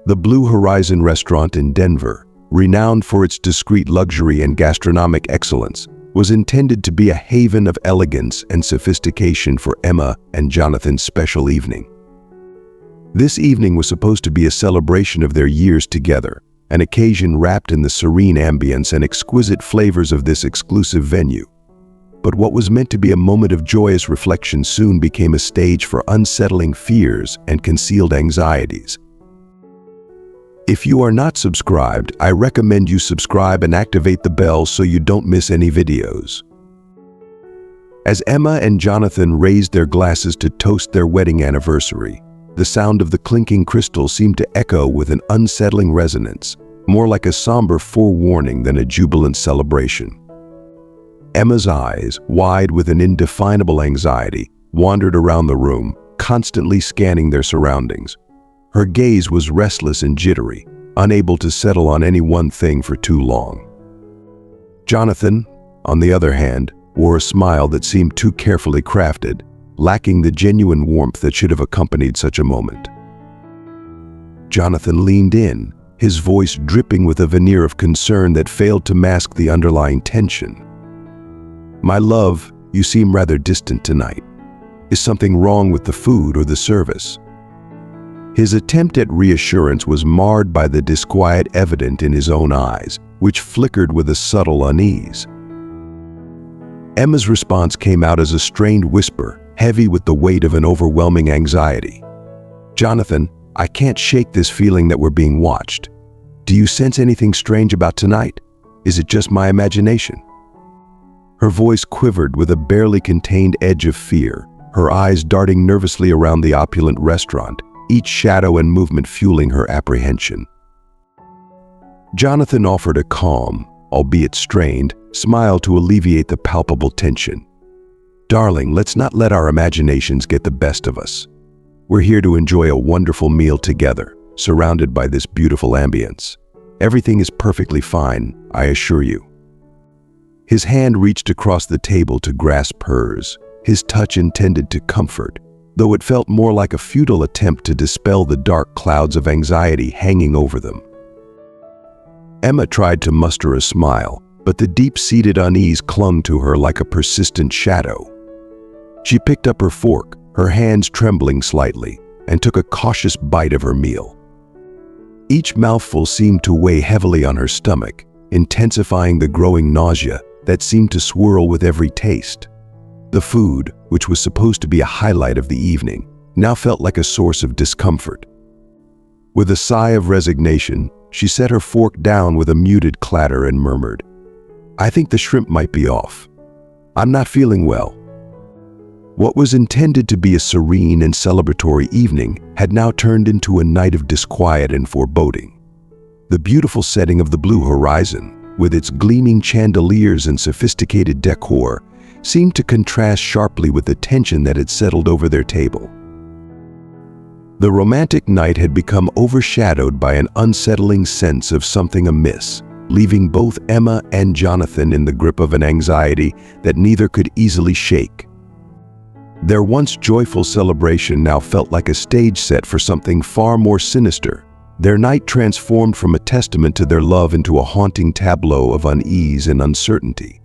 The Blue Horizon restaurant in Denver, renowned for its discreet luxury and gastronomic excellence, was intended to be a haven of elegance and sophistication for Emma and Jonathan's special evening. This evening was supposed to be a celebration of their years together, an occasion wrapped in the serene ambience and exquisite flavors of this exclusive venue. But what was meant to be a moment of joyous reflection soon became a stage for unsettling fears and concealed anxieties. If you are not subscribed, I recommend you subscribe and activate the bell so you don't miss any videos. As Emma and Jonathan raised their glasses to toast their wedding anniversary, the sound of the clinking crystal seemed to echo with an unsettling resonance, more like a somber forewarning than a jubilant celebration. Emma's eyes, wide with an indefinable anxiety, wandered around the room, constantly scanning their surroundings. Her gaze was restless and jittery, unable to settle on any one thing for too long. Jonathan, on the other hand, wore a smile that seemed too carefully crafted, lacking the genuine warmth that should have accompanied such a moment. Jonathan leaned in, his voice dripping with a veneer of concern that failed to mask the underlying tension. "My love, you seem rather distant tonight. Is something wrong with the food or the service?" His attempt at reassurance was marred by the disquiet evident in his own eyes, which flickered with a subtle unease. Emma's response came out as a strained whisper, heavy with the weight of an overwhelming anxiety. "Jonathan, I can't shake this feeling that we're being watched. Do you sense anything strange about tonight? Is it just my imagination?" Her voice quivered with a barely contained edge of fear, her eyes darting nervously around the opulent restaurant, each shadow and movement fueling her apprehension. Jonathan offered a calm, albeit strained, smile to alleviate the palpable tension. "Darling, let's not let our imaginations get the best of us. We're here to enjoy a wonderful meal together, surrounded by this beautiful ambience. Everything is perfectly fine, I assure you." His hand reached across the table to grasp hers, his touch intended to comfort, though it felt more like a futile attempt to dispel the dark clouds of anxiety hanging over them. Emma tried to muster a smile, but the deep-seated unease clung to her like a persistent shadow. She picked up her fork, her hands trembling slightly, and took a cautious bite of her meal. Each mouthful seemed to weigh heavily on her stomach, intensifying the growing nausea that seemed to swirl with every taste. The food, which was supposed to be a highlight of the evening, now felt like a source of discomfort. With a sigh of resignation, she set her fork down with a muted clatter and murmured, "I think the shrimp might be off. I'm not feeling well." What was intended to be a serene and celebratory evening had now turned into a night of disquiet and foreboding. The beautiful setting of the Blue Horizon, with its gleaming chandeliers and sophisticated decor, seemed to contrast sharply with the tension that had settled over their table. The romantic night had become overshadowed by an unsettling sense of something amiss, leaving both Emma and Jonathan in the grip of an anxiety that neither could easily shake. Their once joyful celebration now felt like a stage set for something far more sinister. Their night transformed from a testament to their love into a haunting tableau of unease and uncertainty.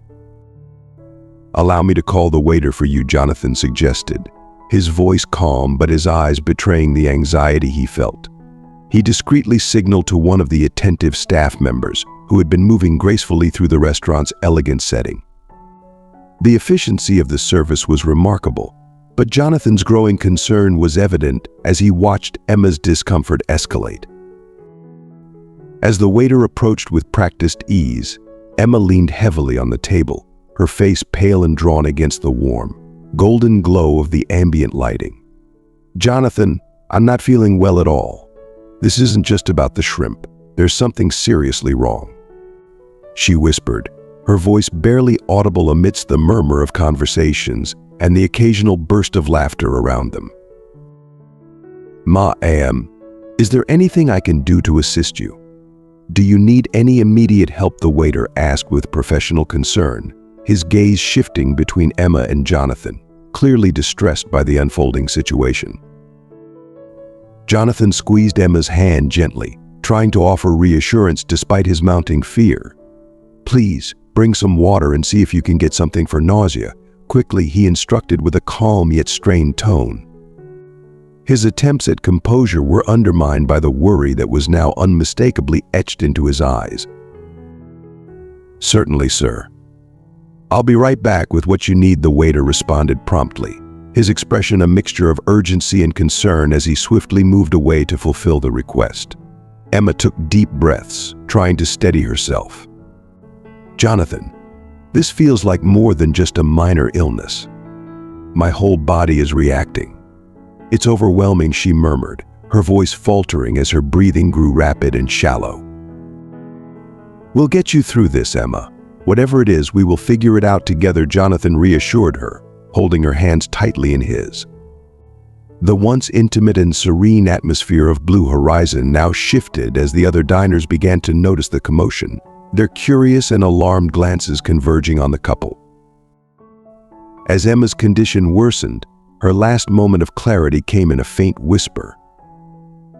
"Allow me to call the waiter for you," Jonathan suggested, his voice calm but his eyes betraying the anxiety he felt. He discreetly signaled to one of the attentive staff members, who had been moving gracefully through the restaurant's elegant setting. The efficiency of the service was remarkable, but Jonathan's growing concern was evident as he watched Emma's discomfort escalate. As the waiter approached with practiced ease, Emma leaned heavily on the table, her face pale and drawn against the warm, golden glow of the ambient lighting. "Jonathan, I'm not feeling well at all. This isn't just about the shrimp. There's something seriously wrong," she whispered, her voice barely audible amidst the murmur of conversations and the occasional burst of laughter around them. "Ma'am, is there anything I can do to assist you? Do you need any immediate help?" the waiter asked with professional concern, his gaze shifting between Emma and Jonathan, clearly distressed by the unfolding situation. Jonathan squeezed Emma's hand gently, trying to offer reassurance despite his mounting fear. "Please, bring some water and see if you can get something for nausea," quickly he instructed with a calm yet strained tone. His attempts at composure were undermined by the worry that was now unmistakably etched into his eyes. "Certainly, sir. I'll be right back with what you need," the waiter responded promptly, his expression a mixture of urgency and concern as he swiftly moved away to fulfill the request. Emma took deep breaths, trying to steady herself. "Jonathan, this feels like more than just a minor illness. My whole body is reacting. It's overwhelming," she murmured, her voice faltering as her breathing grew rapid and shallow. "We'll get you through this, Emma. Whatever it is, we will figure it out together," Jonathan reassured her, holding her hands tightly in his. The once intimate and serene atmosphere of Blue Horizon now shifted as the other diners began to notice the commotion, their curious and alarmed glances converging on the couple. As Emma's condition worsened, her last moment of clarity came in a faint whisper.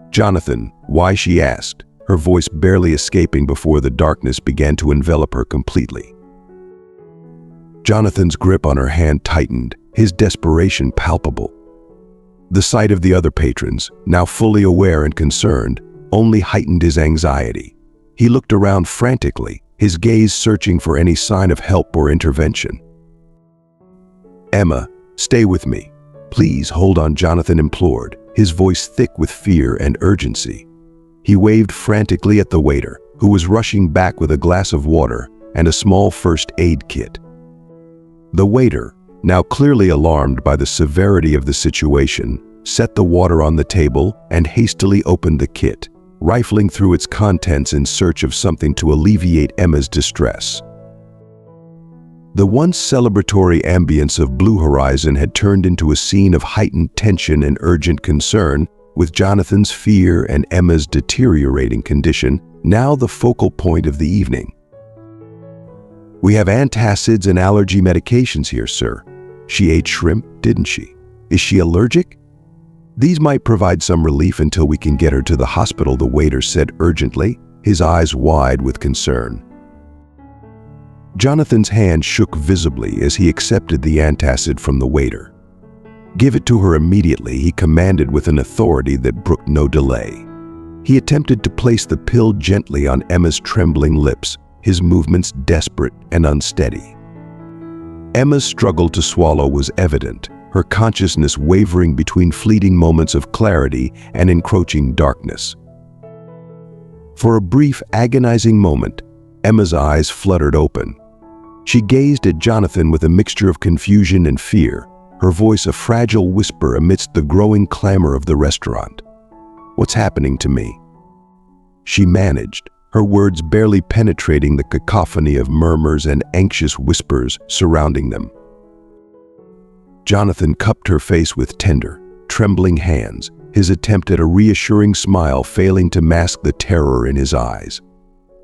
"Jonathan, why?" she asked, her voice barely escaping before the darkness began to envelop her completely. Jonathan's grip on her hand tightened, his desperation palpable. The sight of the other patrons, now fully aware and concerned, only heightened his anxiety. He looked around frantically, his gaze searching for any sign of help or intervention. "Emma, stay with me. Please hold on," Jonathan implored, his voice thick with fear and urgency. He waved frantically at the waiter, who was rushing back with a glass of water and a small first aid kit. The waiter, now clearly alarmed by the severity of the situation, set the water on the table and hastily opened the kit, rifling through its contents in search of something to alleviate Emma's distress. The once celebratory ambience of Blue Horizon had turned into a scene of heightened tension and urgent concern, with Jonathan's fear and Emma's deteriorating condition now the focal point of the evening. "We have antacids and allergy medications here, sir. She ate shrimp, didn't she? Is she allergic? These might provide some relief until we can get her to the hospital," the waiter said urgently, his eyes wide with concern. Jonathan's hand shook visibly as he accepted the antacid from the waiter. "Give it to her immediately," he commanded with an authority that brooked no delay. He attempted to place the pill gently on Emma's trembling lips, his movements desperate and unsteady. Emma's struggle to swallow was evident, her consciousness wavering between fleeting moments of clarity and encroaching darkness. For a brief, agonizing moment, Emma's eyes fluttered open. She gazed at Jonathan with a mixture of confusion and fear, her voice a fragile whisper amidst the growing clamor of the restaurant. "What's happening to me?" she managed, her words barely penetrating the cacophony of murmurs and anxious whispers surrounding them. Jonathan cupped her face with tender, trembling hands, his attempt at a reassuring smile failing to mask the terror in his eyes.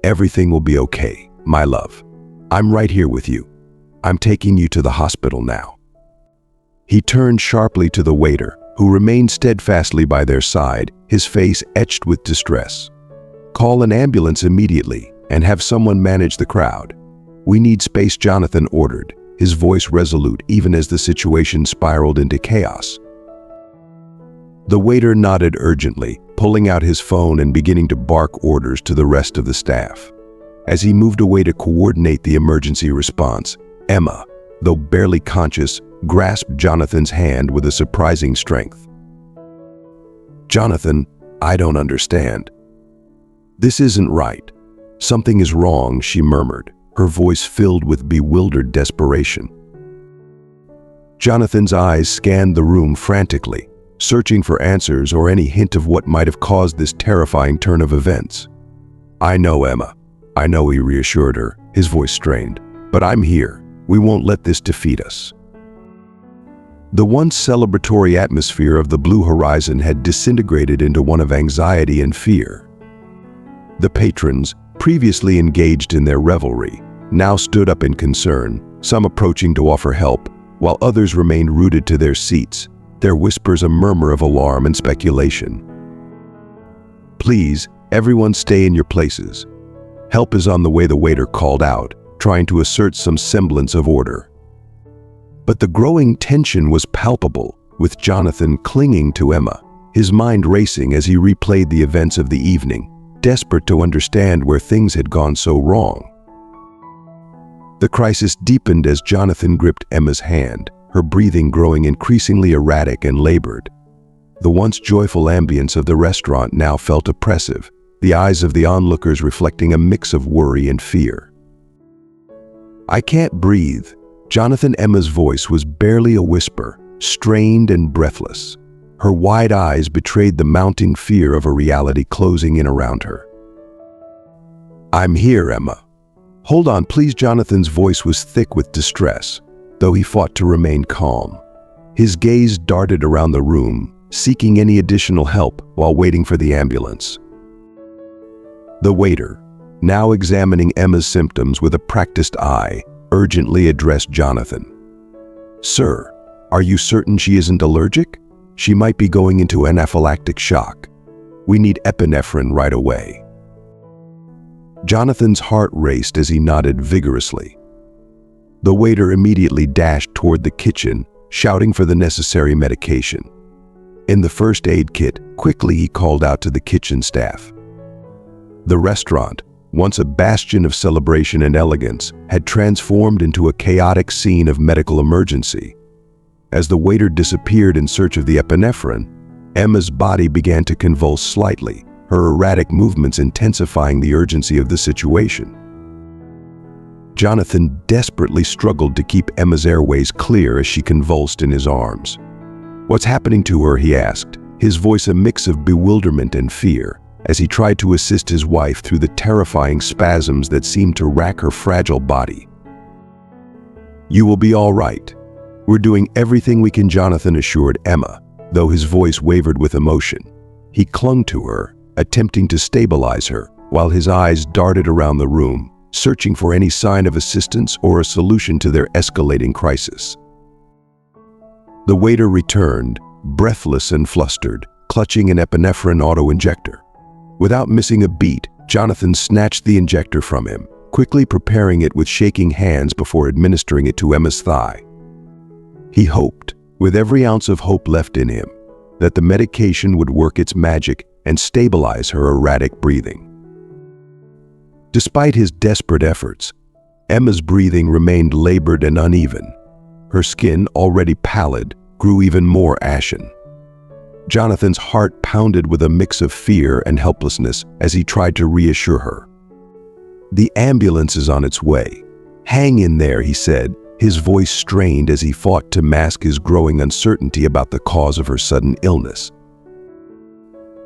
"Everything will be okay, my love. I'm right here with you. I'm taking you to the hospital now." He turned sharply to the waiter, who remained steadfastly by their side, his face etched with distress. "Call an ambulance immediately and have someone manage the crowd. We need space," Jonathan ordered, his voice resolute even as the situation spiraled into chaos. The waiter nodded urgently, pulling out his phone and beginning to bark orders to the rest of the staff. As he moved away to coordinate the emergency response, Emma, though barely conscious, grasped Jonathan's hand with a surprising strength. "Jonathan, I don't understand. This isn't right. Something is wrong," she murmured, her voice filled with bewildered desperation. Jonathan's eyes scanned the room frantically, searching for answers or any hint of what might have caused this terrifying turn of events. "I know, Emma. I know," he reassured her, his voice strained. "But I'm here. We won't let this defeat us." The once celebratory atmosphere of the Blue Horizon had disintegrated into one of anxiety and fear. The patrons, previously engaged in their revelry, now stood up in concern, some approaching to offer help, while others remained rooted to their seats, their whispers a murmur of alarm and speculation. "Please, everyone stay in your places. Help is on the way," the waiter called out, trying to assert some semblance of order. But the growing tension was palpable, with Jonathan clinging to Emma, his mind racing as he replayed the events of the evening, desperate to understand where things had gone so wrong. The crisis deepened as Jonathan gripped Emma's hand, her breathing growing increasingly erratic and labored. The once joyful ambience of the restaurant now felt oppressive, the eyes of the onlookers reflecting a mix of worry and fear. "I can't breathe." Emma's voice was barely a whisper, strained and breathless. Her wide eyes betrayed the mounting fear of a reality closing in around her. "I'm here, Emma." "Hold on, please." Jonathan's voice was thick with distress, though he fought to remain calm. His gaze darted around the room, seeking any additional help while waiting for the ambulance. The waiter, now examining Emma's symptoms with a practiced eye, urgently addressed Jonathan. "Sir, are you certain she isn't allergic? She might be going into anaphylactic shock. We need epinephrine right away." Jonathan's heart raced as he nodded vigorously. The waiter immediately dashed toward the kitchen, shouting for the necessary medication. In the first aid kit, quickly he called out to the kitchen staff. The restaurant, once a bastion of celebration and elegance, had transformed into a chaotic scene of medical emergency. As the waiter disappeared in search of the epinephrine, Emma's body began to convulse slightly, her erratic movements intensifying the urgency of the situation. Jonathan desperately struggled to keep Emma's airways clear as she convulsed in his arms. "What's happening to her?" he asked, his voice a mix of bewilderment and fear, as he tried to assist his wife through the terrifying spasms that seemed to rack her fragile body. "You will be all right. We're doing everything we can," Jonathan assured Emma, though his voice wavered with emotion. He clung to her, attempting to stabilize her, while his eyes darted around the room, searching for any sign of assistance or a solution to their escalating crisis. The waiter returned, breathless and flustered, clutching an epinephrine auto-injector. Without missing a beat, Jonathan snatched the injector from him, quickly preparing it with shaking hands before administering it to Emma's thigh. He hoped, with every ounce of hope left in him, that the medication would work its magic and stabilize her erratic breathing. Despite his desperate efforts, Emma's breathing remained labored and uneven. Her skin, already pallid, grew even more ashen. Jonathan's heart pounded with a mix of fear and helplessness as he tried to reassure her. "The ambulance is on its way. Hang in there," he said, his voice strained as he fought to mask his growing uncertainty about the cause of her sudden illness.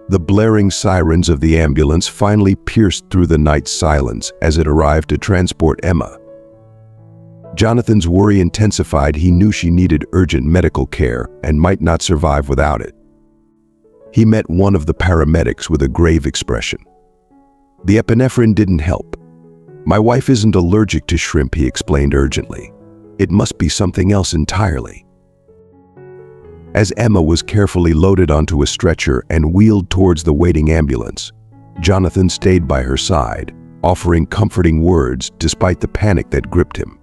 The blaring sirens of the ambulance finally pierced through the night silence as it arrived to transport Emma. Jonathan's worry intensified. He knew she needed urgent medical care and might not survive without it. He met one of the paramedics with a grave expression. "The epinephrine didn't help. My wife isn't allergic to shrimp," he explained urgently. "It must be something else entirely." As Emma was carefully loaded onto a stretcher and wheeled towards the waiting ambulance, Jonathan stayed by her side, offering comforting words despite the panic that gripped him.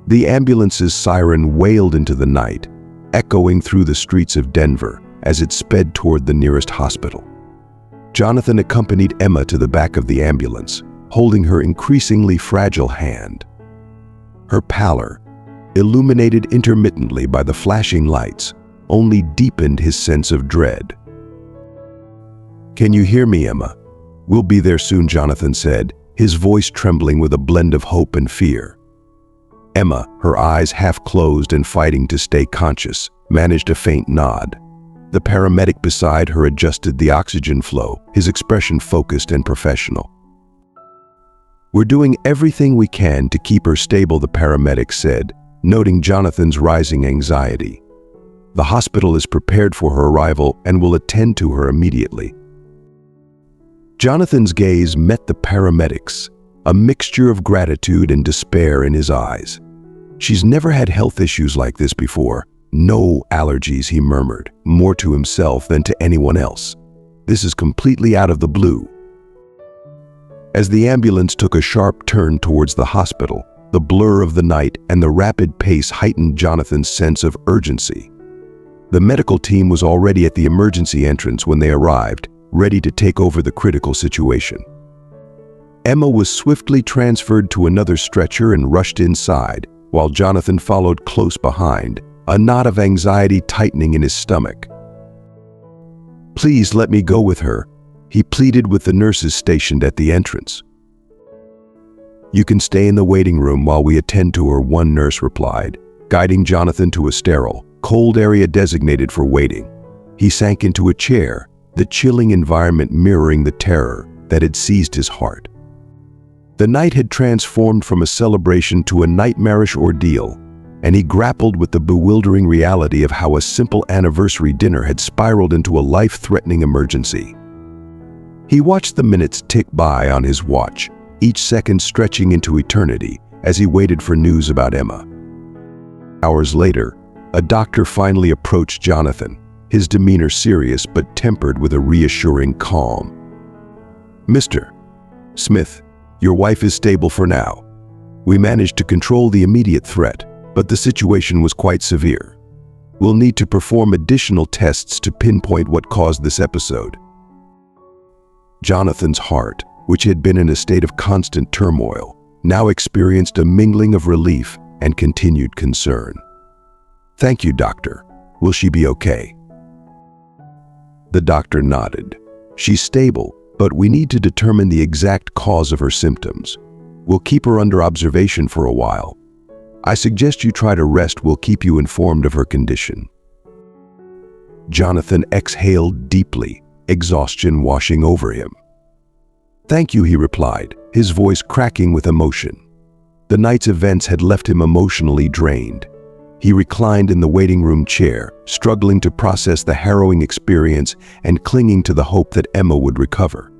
The ambulance's siren wailed into the night, echoing through the streets of Denver as it sped toward the nearest hospital. Jonathan accompanied Emma to the back of the ambulance, holding her increasingly fragile hand. Her pallor, illuminated intermittently by the flashing lights, only deepened his sense of dread. "Can you hear me, Emma? We'll be there soon," Jonathan said, his voice trembling with a blend of hope and fear. Emma, her eyes half closed and fighting to stay conscious, managed a faint nod. The paramedic beside her adjusted the oxygen flow, his expression focused and professional. "We're doing everything we can to keep her stable," the paramedic said, noting Jonathan's rising anxiety. "The hospital is prepared for her arrival and will attend to her immediately." Jonathan's gaze met the paramedic's, a mixture of gratitude and despair in his eyes. "She's never had health issues like this before. No allergies," he murmured, more to himself than to anyone else. This is completely out of the blue." As the ambulance took a sharp turn towards the hospital, the blur of the night and the rapid pace heightened Jonathan's sense of urgency. The medical team was already at the emergency entrance when they arrived, ready to take over the critical situation. Emma was swiftly transferred to another stretcher and rushed inside, while Jonathan followed close behind, a knot of anxiety tightening in his stomach. "Please let me go with her," he pleaded with the nurses stationed at the entrance. "You can stay in the waiting room while we attend to her," one nurse replied, guiding Jonathan to a sterile, cold area designated for waiting. He sank into a chair, the chilling environment mirroring the terror that had seized his heart. The night had transformed from a celebration to a nightmarish ordeal, and he grappled with the bewildering reality of how a simple anniversary dinner had spiraled into a life-threatening emergency. He watched the minutes tick by on his watch, each second stretching into eternity as he waited for news about Emma. Hours later, a doctor finally approached Jonathan, his demeanor serious but tempered with a reassuring calm. "Mr. Smith, your wife is stable for now. We managed to control the immediate threat, but the situation was quite severe. We'll need to perform additional tests to pinpoint what caused this episode." Jonathan's heart, which had been in a state of constant turmoil, now experienced a mingling of relief and continued concern. "Thank you, doctor. Will she be okay?" The doctor nodded. "She's stable, but we need to determine the exact cause of her symptoms. We'll keep her under observation for a while. I suggest you try to rest. We'll keep you informed of her condition." Jonathan exhaled deeply, exhaustion washing over him. "Thank you," he replied, his voice cracking with emotion. The night's events had left him emotionally drained. He reclined in the waiting room chair, struggling to process the harrowing experience and clinging to the hope that Emma would recover.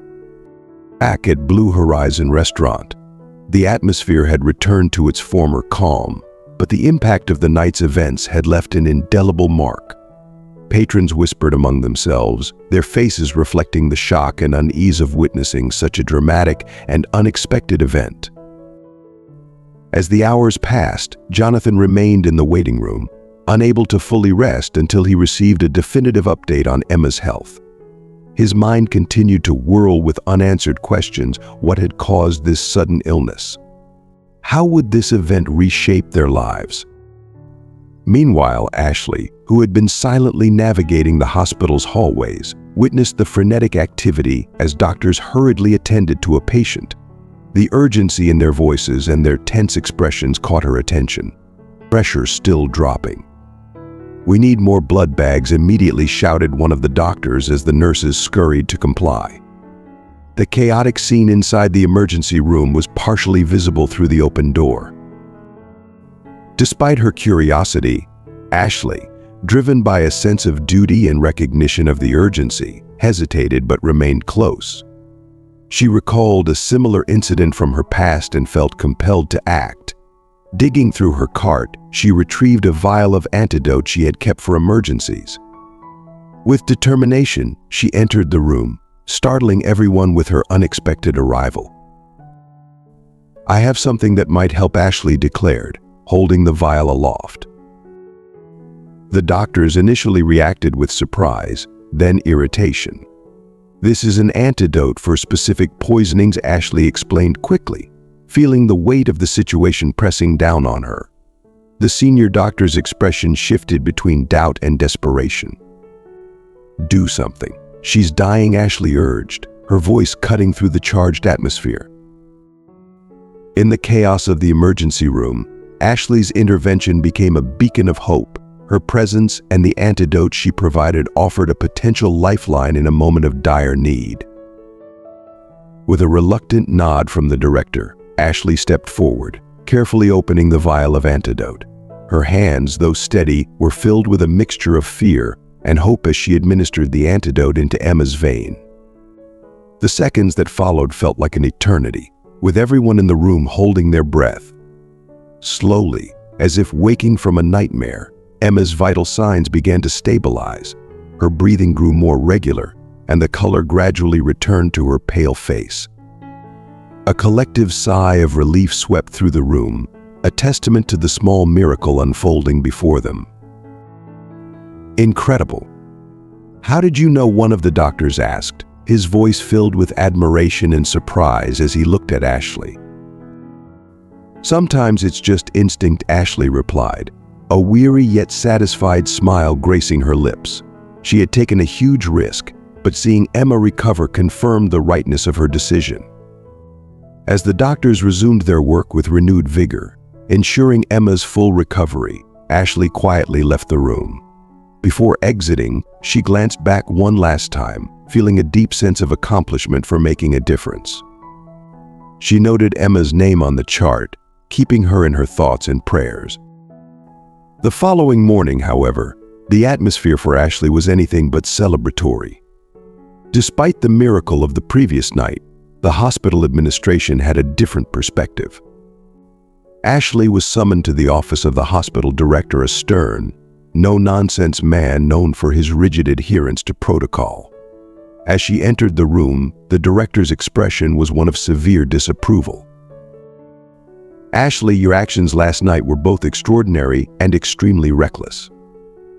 Back at Blue Horizon Restaurant, the atmosphere had returned to its former calm, but the impact of the night's events had left an indelible mark. Patrons whispered among themselves, their faces reflecting the shock and unease of witnessing such a dramatic and unexpected event. As the hours passed, Jonathan remained in the waiting room, unable to fully rest until he received a definitive update on Emma's health. His mind continued to whirl with unanswered questions. What had caused this sudden illness? How would this event reshape their lives? Meanwhile, Ashley, who had been silently navigating the hospital's hallways, witnessed the frenetic activity as doctors hurriedly attended to a patient. The urgency in their voices and their tense expressions caught her attention. Pressure still dropping. "We need more blood bags," immediately shouted one of the doctors as the nurses scurried to comply. The chaotic scene inside the emergency room was partially visible through the open door. Despite her curiosity, Ashley, driven by a sense of duty and recognition of the urgency, hesitated but remained close. She recalled a similar incident from her past and felt compelled to act. Digging through her cart, she retrieved a vial of antidote she had kept for emergencies. With determination, she entered the room, startling everyone with her unexpected arrival. "I have something that might help," Ashley declared, holding the vial aloft. The doctors initially reacted with surprise, then irritation. "This is an antidote for specific poisonings," Ashley explained quickly, feeling the weight of the situation pressing down on her. The senior doctor's expression shifted between doubt and desperation. "Do something. She's dying," Ashley urged, her voice cutting through the charged atmosphere. In the chaos of the emergency room, Ashley's intervention became a beacon of hope. Her presence and the antidote she provided offered a potential lifeline in a moment of dire need. With a reluctant nod from the director, Ashley stepped forward, carefully opening the vial of antidote. Her hands, though steady, were filled with a mixture of fear and hope as she administered the antidote into Emma's vein. The seconds that followed felt like an eternity, with everyone in the room holding their breath. Slowly, as if waking from a nightmare, Emma's vital signs began to stabilize. Her breathing grew more regular, and the color gradually returned to her pale face. A collective sigh of relief swept through the room, a testament to the small miracle unfolding before them. "Incredible. How did you know?" one of the doctors asked, his voice filled with admiration and surprise as he looked at Ashley. "Sometimes it's just instinct," Ashley replied, a weary yet satisfied smile gracing her lips. She had taken a huge risk, but seeing Emma recover confirmed the rightness of her decision. As the doctors resumed their work with renewed vigor, ensuring Emma's full recovery, Ashley quietly left the room. Before exiting, she glanced back one last time, feeling a deep sense of accomplishment for making a difference. She noted Emma's name on the chart, keeping her in her thoughts and prayers. The following morning, however, the atmosphere for Ashley was anything but celebratory. Despite the miracle of the previous night, the hospital administration had a different perspective. Ashley was summoned to the office of the hospital director, a stern, no-nonsense man known for his rigid adherence to protocol. As she entered the room, the director's expression was one of severe disapproval. "Ashley, your actions last night were both extraordinary and extremely reckless.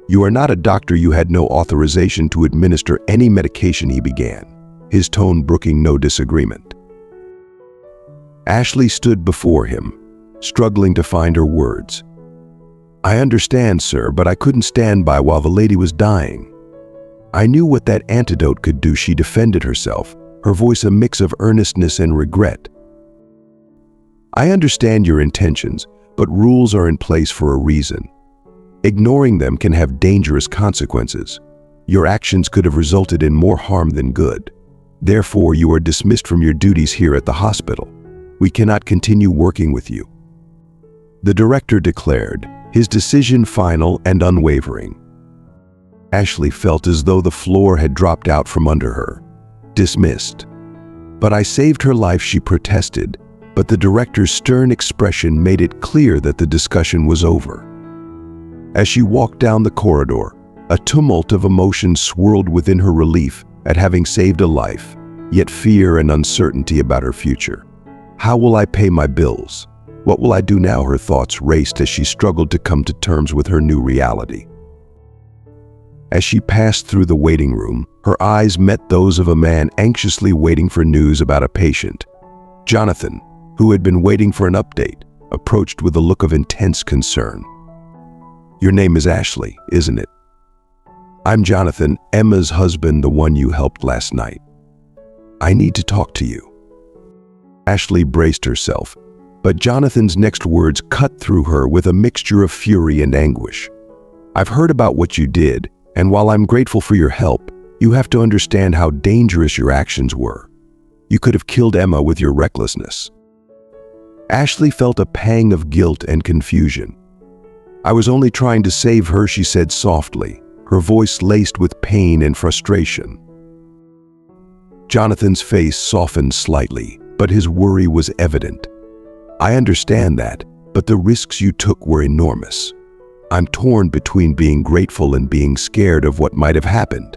You are not a doctor. You had no authorization to administer any medication," he began, his tone brooking no disagreement. Ashley stood before him, struggling to find her words. "I understand, sir, but I couldn't stand by while the lady was dying. I knew what that antidote could do," she defended herself, her voice a mix of earnestness and regret. "I understand your intentions, but rules are in place for a reason. Ignoring them can have dangerous consequences. Your actions could have resulted in more harm than good. Therefore, you are dismissed from your duties here at the hospital. We cannot continue working with you," the director declared, his decision final and unwavering. Ashley felt as though the floor had dropped out from under her. "Dismissed. But I saved her life," she protested, but the director's stern expression made it clear that the discussion was over. As she walked down the corridor, a tumult of emotions swirled within her: relief at having saved a life, yet fear and uncertainty about her future. "How will I pay my bills? What will I do now?" her thoughts raced as she struggled to come to terms with her new reality. As she passed through the waiting room, her eyes met those of a man anxiously waiting for news about a patient. Jonathan, who had been waiting for an update, approached with a look of intense concern. "Your name is Ashley, isn't it?" "I'm Jonathan, Emma's husband, the one you helped last night. I need to talk to you." Ashley braced herself, but Jonathan's next words cut through her with a mixture of fury and anguish. "I've heard about what you did, and while I'm grateful for your help, you have to understand how dangerous your actions were. You could have killed Emma with your recklessness." Ashley felt a pang of guilt and confusion. "I was only trying to save her," she said softly, her voice laced with pain and frustration. Jonathan's face softened slightly, but his worry was evident. "I understand that, but the risks you took were enormous. I'm torn between being grateful and being scared of what might have happened.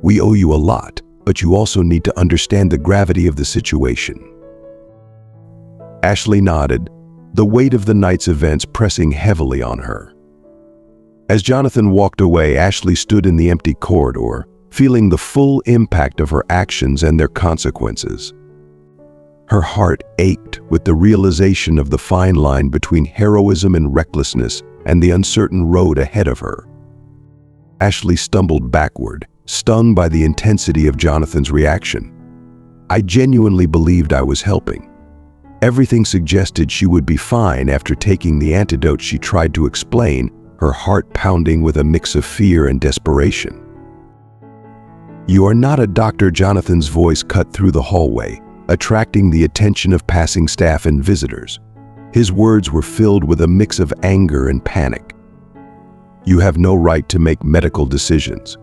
We owe you a lot, but you also need to understand the gravity of the situation." Ashley nodded, the weight of the night's events pressing heavily on her. As Jonathan walked away, Ashley stood in the empty corridor, feeling the full impact of her actions and their consequences. Her heart ached with the realization of the fine line between heroism and recklessness and the uncertain road ahead of her. Ashley stumbled backward, stung by the intensity of Jonathan's reaction. "I genuinely believed I was helping. Everything suggested she would be fine after taking the antidote," she tried to explain, her heart pounding with a mix of fear and desperation. "You are not a doctor," Jonathan's voice cut through the hallway, attracting the attention of passing staff and visitors. His words were filled with a mix of anger and panic. "You have no right to make medical decisions.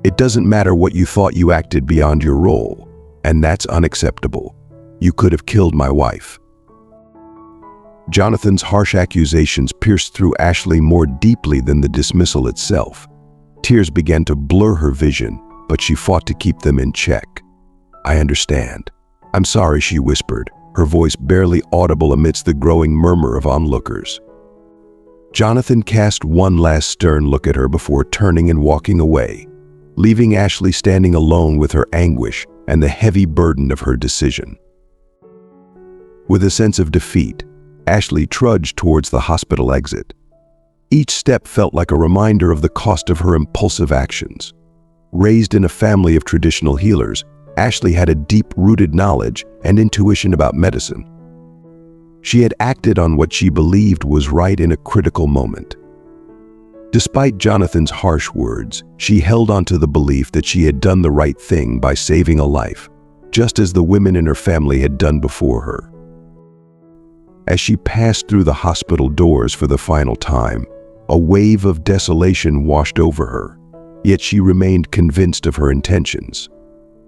It doesn't matter what you thought, you acted beyond your role, and that's unacceptable. You could have killed my wife." Jonathan's harsh accusations pierced through Ashley more deeply than the dismissal itself. Tears began to blur her vision, but she fought to keep them in check. "I understand. I'm sorry," she whispered, her voice barely audible amidst the growing murmur of onlookers. Jonathan cast one last stern look at her before turning and walking away, leaving Ashley standing alone with her anguish and the heavy burden of her decision. With a sense of defeat, Ashley trudged towards the hospital exit. Each step felt like a reminder of the cost of her impulsive actions. Raised in a family of traditional healers, Ashley had a deep-rooted knowledge and intuition about medicine. She had acted on what she believed was right in a critical moment. Despite Jonathan's harsh words, she held on to the belief that she had done the right thing by saving a life, just as the women in her family had done before her. As she passed through the hospital doors for the final time, a wave of desolation washed over her, yet she remained convinced of her intentions.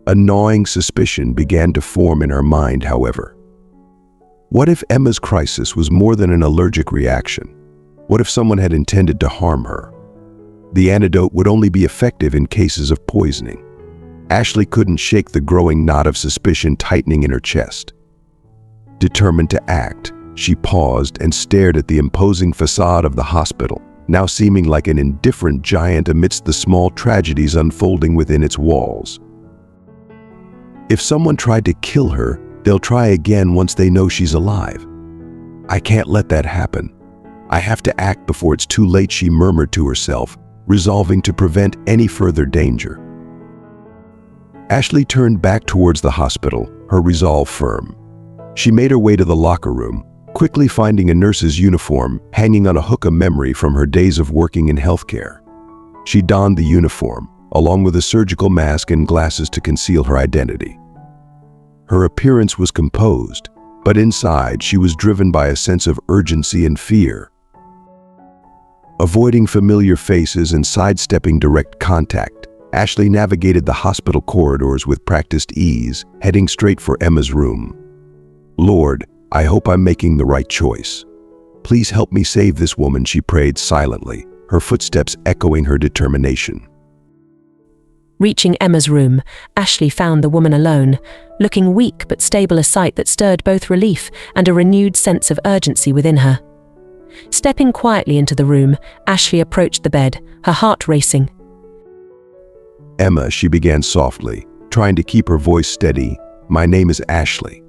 A gnawing suspicion began to form in her mind, however. What if Emma's crisis was more than an allergic reaction? What if someone had intended to harm her? The antidote would only be effective in cases of poisoning. Ashley couldn't shake the growing knot of suspicion tightening in her chest. Determined to act, she paused and stared at the imposing facade of the hospital, now seeming like an indifferent giant amidst the small tragedies unfolding within its walls. If someone tried to kill her, they'll try again once they know she's alive. "I can't let that happen. I have to act before it's too late," she murmured to herself, resolving to prevent any further danger. Ashley turned back towards the hospital, her resolve firm. She made her way to the locker room, quickly finding a nurse's uniform hanging on a hook of memory from her days of working in healthcare. She donned the uniform, along with a surgical mask and glasses to conceal her identity. Her appearance was composed, but inside she was driven by a sense of urgency and fear. Avoiding familiar faces and sidestepping direct contact, Ashley navigated the hospital corridors with practiced ease, heading straight for Emma's room. "Lord, I hope I'm making the right choice. Please help me save this woman," she prayed silently, her footsteps echoing her determination. Reaching Emma's room, Ashley found the woman alone, looking weak but stable, a sight that stirred both relief and a renewed sense of urgency within her. Stepping quietly into the room, Ashley approached the bed, her heart racing. "Emma," she began softly, trying to keep her voice steady, "my name is Ashley.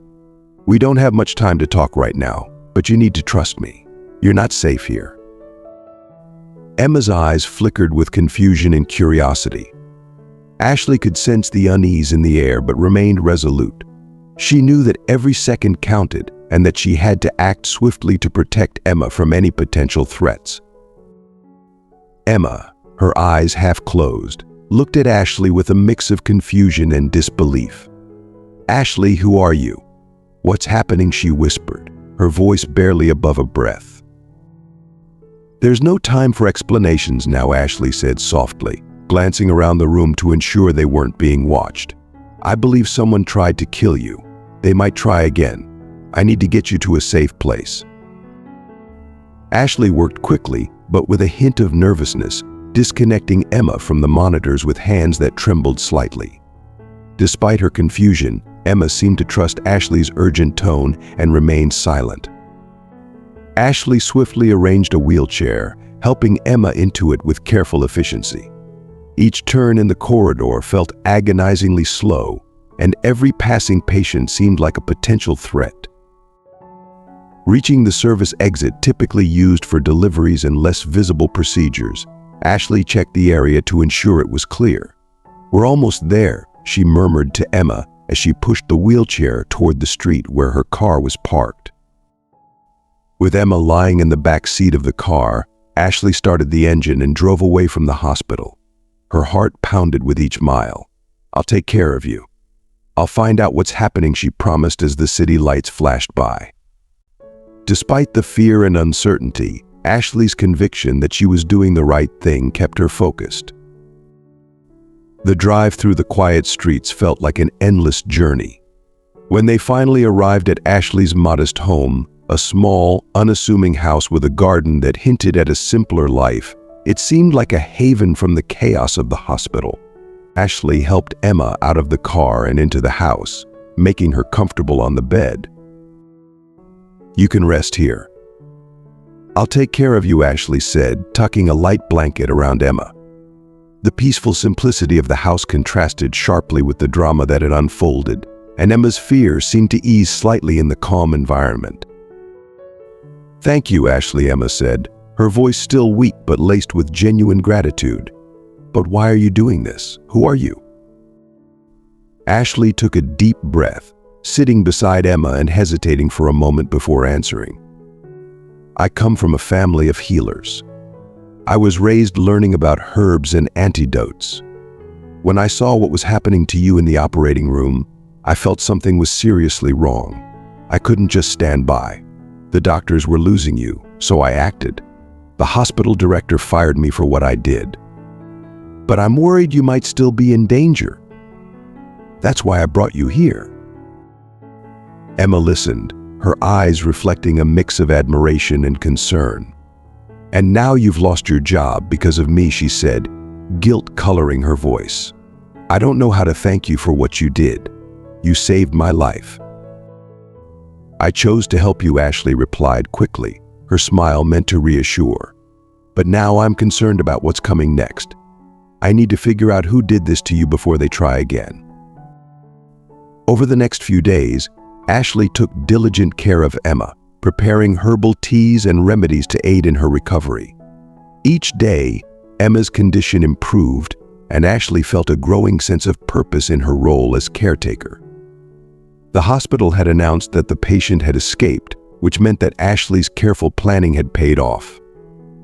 We don't have much time to talk right now, but you need to trust me. You're not safe here." Emma's eyes flickered with confusion and curiosity. Ashley could sense the unease in the air but remained resolute. She knew that every second counted and that she had to act swiftly to protect Emma from any potential threats. Emma, her eyes half closed, looked at Ashley with a mix of confusion and disbelief. "Ashley, who are you? What's happening?" she whispered, her voice barely above a breath. "There's no time for explanations now," Ashley said softly, glancing around the room to ensure they weren't being watched. "I believe someone tried to kill you. They might try again. I need to get you to a safe place." Ashley worked quickly, but with a hint of nervousness, disconnecting Emma from the monitors with hands that trembled slightly. Despite her confusion, Emma seemed to trust Ashley's urgent tone and remained silent. Ashley swiftly arranged a wheelchair, helping Emma into it with careful efficiency. Each turn in the corridor felt agonizingly slow, and every passing patient seemed like a potential threat. Reaching the service exit typically used for deliveries and less visible procedures, Ashley checked the area to ensure it was clear. "We're almost there," she murmured to Emma as she pushed the wheelchair toward the street where her car was parked. With Emma lying in the back seat of the car, Ashley started the engine and drove away from the hospital. Her heart pounded with each mile. "I'll take care of you. I'll find out what's happening," she promised as the city lights flashed by. Despite the fear and uncertainty, Ashley's conviction that she was doing the right thing kept her focused. The drive through the quiet streets felt like an endless journey. When they finally arrived at Ashley's modest home, a small, unassuming house with a garden that hinted at a simpler life, it seemed like a haven from the chaos of the hospital. Ashley helped Emma out of the car and into the house, making her comfortable on the bed. "You can rest here." "I'll take care of you," Ashley said, tucking a light blanket around Emma. The peaceful simplicity of the house contrasted sharply with the drama that had unfolded, and Emma's fear seemed to ease slightly in the calm environment. "Thank you, Ashley," Emma said, her voice still weak but laced with genuine gratitude. "But why are you doing this? Who are you?" Ashley took a deep breath, sitting beside Emma and hesitating for a moment before answering. "I come from a family of healers. I was raised learning about herbs and antidotes. When I saw what was happening to you in the operating room, I felt something was seriously wrong. I couldn't just stand by. The doctors were losing you, so I acted. The hospital director fired me for what I did. But I'm worried you might still be in danger. That's why I brought you here." Emma listened, her eyes reflecting a mix of admiration and concern. "And now you've lost your job because of me," she said, guilt coloring her voice. "I don't know how to thank you for what you did. You saved my life." "I chose to help you," Ashley replied quickly, her smile meant to reassure. "But now I'm concerned about what's coming next. I need to figure out who did this to you before they try again." Over the next few days, Ashley took diligent care of Emma, preparing herbal teas and remedies to aid in her recovery. Each day, Emma's condition improved, and Ashley felt a growing sense of purpose in her role as caretaker. The hospital had announced that the patient had escaped, which meant that Ashley's careful planning had paid off.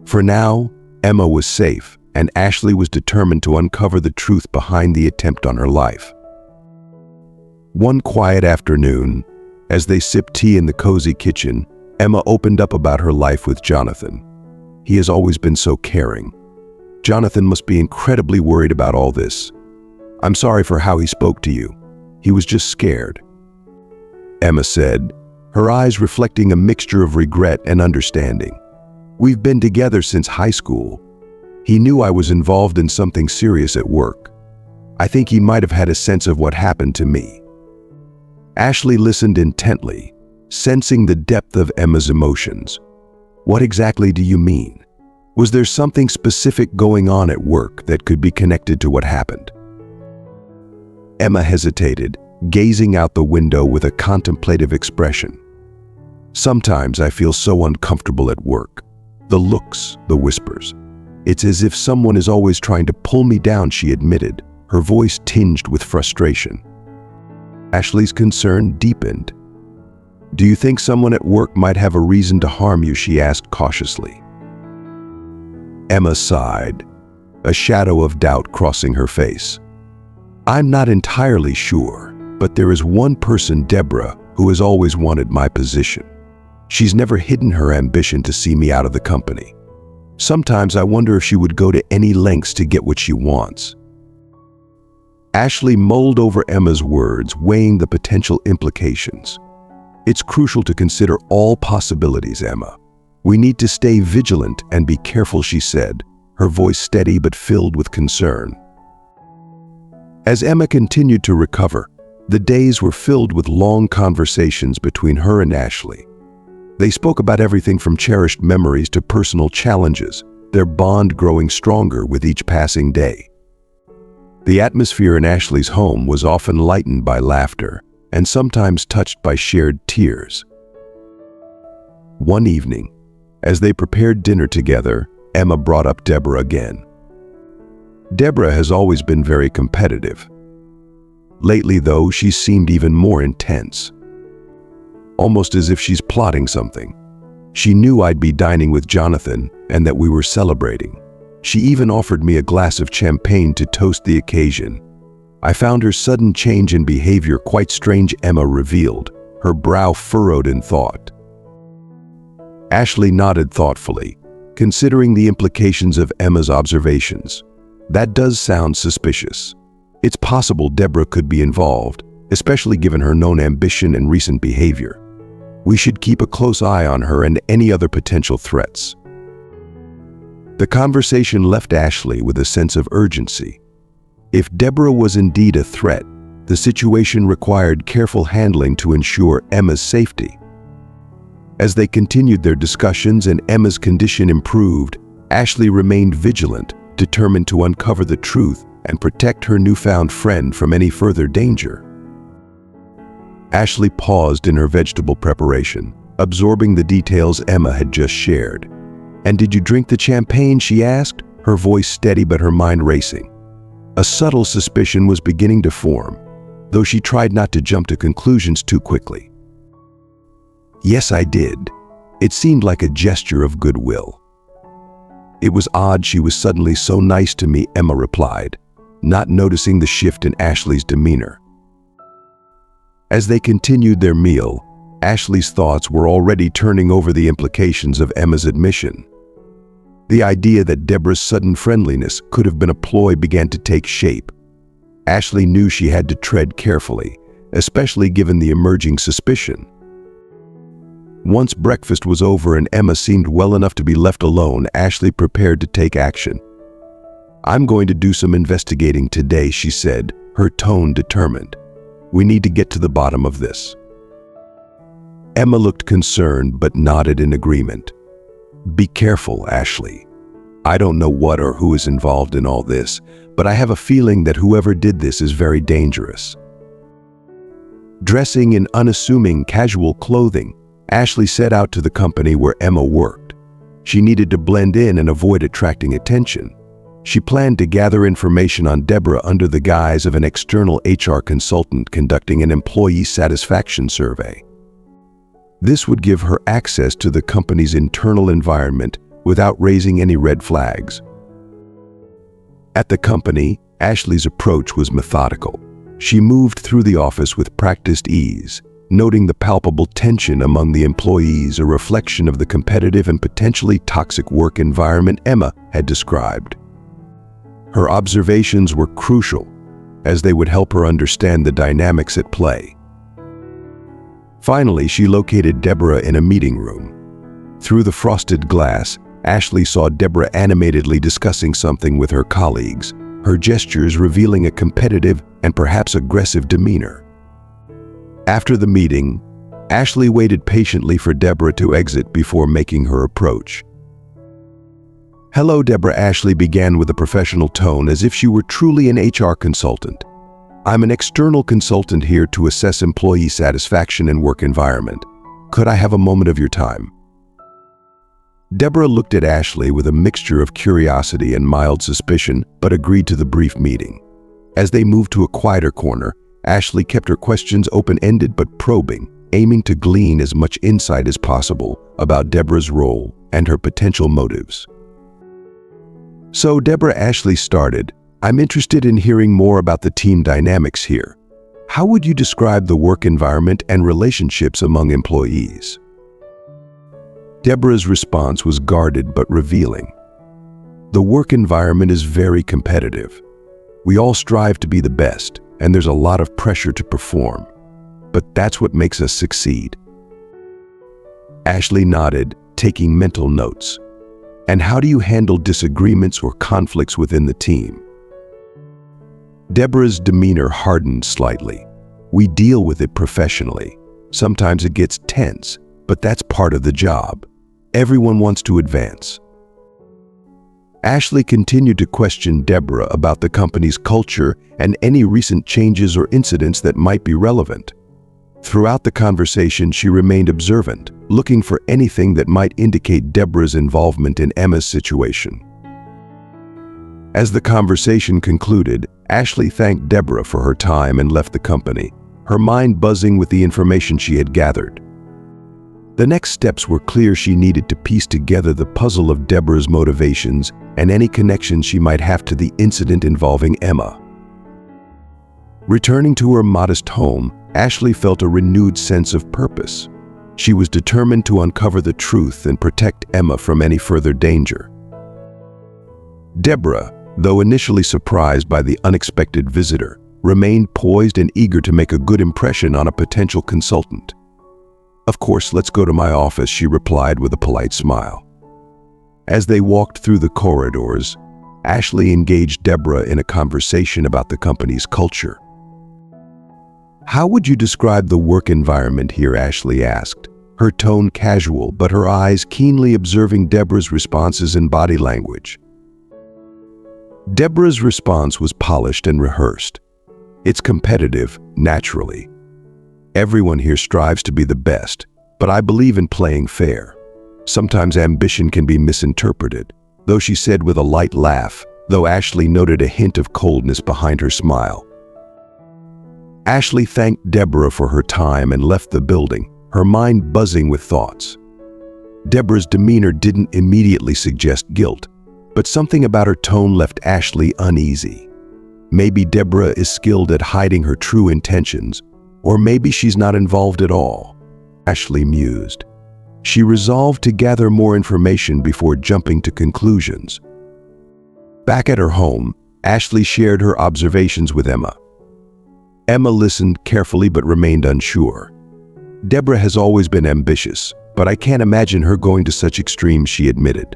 For now, Emma was safe, and Ashley was determined to uncover the truth behind the attempt on her life. One quiet afternoon, as they sipped tea in the cozy kitchen, Emma opened up about her life with Jonathan. He has always been so caring. Jonathan must be incredibly worried about all this. "I'm sorry for how he spoke to you. He was just scared," Emma said, her eyes reflecting a mixture of regret and understanding. "We've been together since high school. He knew I was involved in something serious at work. I think he might have had a sense of what happened to me." Ashley listened intently, sensing the depth of Emma's emotions. "What exactly do you mean? Was there something specific going on at work that could be connected to what happened?" Emma hesitated, gazing out the window with a contemplative expression. "Sometimes I feel so uncomfortable at work. The looks, the whispers. It's as if someone is always trying to pull me down," she admitted, her voice tinged with frustration. Ashley's concern deepened. "Do you think someone at work might have a reason to harm you?" she asked cautiously. Emma sighed, a shadow of doubt crossing her face. "I'm not entirely sure, but there is one person, Deborah, who has always wanted my position. She's never hidden her ambition to see me out of the company. Sometimes I wonder if she would go to any lengths to get what she wants." Ashley mulled over Emma's words, weighing the potential implications. "It's crucial to consider all possibilities, Emma. We need to stay vigilant and be careful," she said, her voice steady but filled with concern. As Emma continued to recover, the days were filled with long conversations between her and Ashley. They spoke about everything from cherished memories to personal challenges, their bond growing stronger with each passing day. The atmosphere in Ashley's home was often lightened by laughter and sometimes touched by shared tears. One evening, as they prepared dinner together, Emma brought up Deborah again. Deborah has always been very competitive. Lately, though, she seemed even more intense. Almost as if she's plotting something. She knew I'd be dining with Jonathan and that we were celebrating. She even offered me a glass of champagne to toast the occasion. I found her sudden change in behavior quite strange, Emma revealed, her brow furrowed in thought. Ashley nodded thoughtfully, considering the implications of Emma's observations. That does sound suspicious. It's possible Deborah could be involved, especially given her known ambition and recent behavior. We should keep a close eye on her and any other potential threats. The conversation left Ashley with a sense of urgency. If Deborah was indeed a threat, the situation required careful handling to ensure Emma's safety. As they continued their discussions and Emma's condition improved, Ashley remained vigilant, determined to uncover the truth and protect her newfound friend from any further danger. Ashley paused in her vegetable preparation, absorbing the details Emma had just shared. "And did you drink the champagne?" she asked, her voice steady but her mind racing. A subtle suspicion was beginning to form, though she tried not to jump to conclusions too quickly. "Yes, I did." It seemed like a gesture of goodwill. "It was odd she was suddenly so nice to me," Emma replied, not noticing the shift in Ashley's demeanor. As they continued their meal, Ashley's thoughts were already turning over the implications of Emma's admission. The idea that Deborah's sudden friendliness could have been a ploy began to take shape. Ashley knew she had to tread carefully, especially given the emerging suspicion. Once breakfast was over and Emma seemed well enough to be left alone, Ashley prepared to take action. "I'm going to do some investigating today," she said, her tone determined. "We need to get to the bottom of this." Emma looked concerned but nodded in agreement. "Be careful, Ashley. I don't know what or who is involved in all this, but I have a feeling that whoever did this is very dangerous." Dressing in unassuming, casual clothing, Ashley set out to the company where Emma worked. She needed to blend in and avoid attracting attention. She planned to gather information on Deborah under the guise of an external HR consultant conducting an employee satisfaction survey. This would give her access to the company's internal environment without raising any red flags. At the company, Ashley's approach was methodical. She moved through the office with practiced ease, noting the palpable tension among the employees, a reflection of the competitive and potentially toxic work environment Emma had described. Her observations were crucial, as they would help her understand the dynamics at play. Finally, she located Deborah in a meeting room. Through the frosted glass, Ashley saw Deborah animatedly discussing something with her colleagues, her gestures revealing a competitive and perhaps aggressive demeanor. After the meeting, Ashley waited patiently for Deborah to exit before making her approach. "Hello, Deborah," Ashley began with a professional tone as if she were truly an HR consultant. "I'm an external consultant here to assess employee satisfaction and work environment. Could I have a moment of your time?" Deborah looked at Ashley with a mixture of curiosity and mild suspicion, but agreed to the brief meeting. As they moved to a quieter corner, Ashley kept her questions open-ended but probing, aiming to glean as much insight as possible about Deborah's role and her potential motives. "So, Deborah," Ashley started, "I'm interested in hearing more about the team dynamics here. How would you describe the work environment and relationships among employees?" Deborah's response was guarded but revealing. "The work environment is very competitive. We all strive to be the best, and there's a lot of pressure to perform. But that's what makes us succeed." Ashley nodded, taking mental notes. "And how do you handle disagreements or conflicts within the team?" Deborah's demeanor hardened slightly. "We deal with it professionally. Sometimes it gets tense, but that's part of the job. Everyone wants to advance." Ashley continued to question Deborah about the company's culture and any recent changes or incidents that might be relevant. Throughout the conversation, she remained observant, looking for anything that might indicate Deborah's involvement in Emma's situation. As the conversation concluded, Ashley thanked Deborah for her time and left the company, her mind buzzing with the information she had gathered. The next steps were clear. She needed to piece together the puzzle of Deborah's motivations and any connections she might have to the incident involving Emma. Returning to her modest home, Ashley felt a renewed sense of purpose. She was determined to uncover the truth and protect Emma from any further danger. Deborah, though initially surprised by the unexpected visitor, remained poised and eager to make a good impression on a potential consultant. "Of course, let's go to my office," she replied with a polite smile. As they walked through the corridors, Ashley engaged Deborah in a conversation about the company's culture. "How would you describe the work environment here?" Ashley asked, her tone casual but her eyes keenly observing Deborah's responses and body language. Deborah's response was polished and rehearsed. "It's competitive, naturally. Everyone here strives to be the best, but I believe in playing fair. Sometimes ambition can be misinterpreted," though she said with a light laugh, though Ashley noted a hint of coldness behind her smile. Ashley thanked Deborah for her time and left the building, her mind buzzing with thoughts. Deborah's demeanor didn't immediately suggest guilt, but something about her tone left Ashley uneasy. Maybe Deborah is skilled at hiding her true intentions, or maybe she's not involved at all, Ashley mused. She resolved to gather more information before jumping to conclusions. Back at her home, Ashley shared her observations with Emma. Emma listened carefully but remained unsure. "Deborah has always been ambitious, but I can't imagine her going to such extremes," she admitted.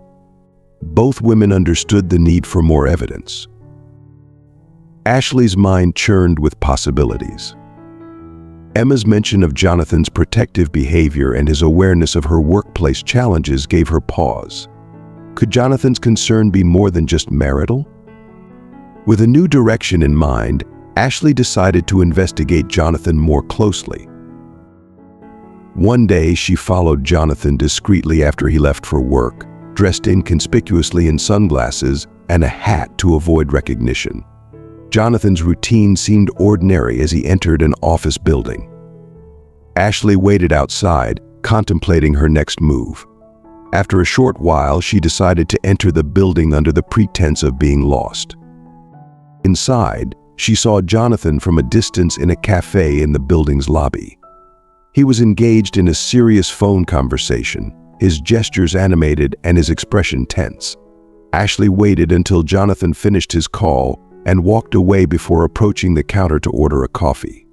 Both women understood the need for more evidence. Ashley's mind churned with possibilities. Emma's mention of Jonathan's protective behavior and his awareness of her workplace challenges gave her pause. Could Jonathan's concern be more than just marital? With a new direction in mind, Ashley decided to investigate Jonathan more closely. One day, she followed Jonathan discreetly after he left for work, dressed inconspicuously in sunglasses and a hat to avoid recognition. Jonathan's routine seemed ordinary as he entered an office building. Ashley waited outside, contemplating her next move. After a short while, she decided to enter the building under the pretense of being lost. Inside, she saw Jonathan from a distance in a cafe in the building's lobby. He was engaged in a serious phone conversation, his gestures animated and his expression tense. Ashley waited until Jonathan finished his call and walked away before approaching the counter to order a coffee.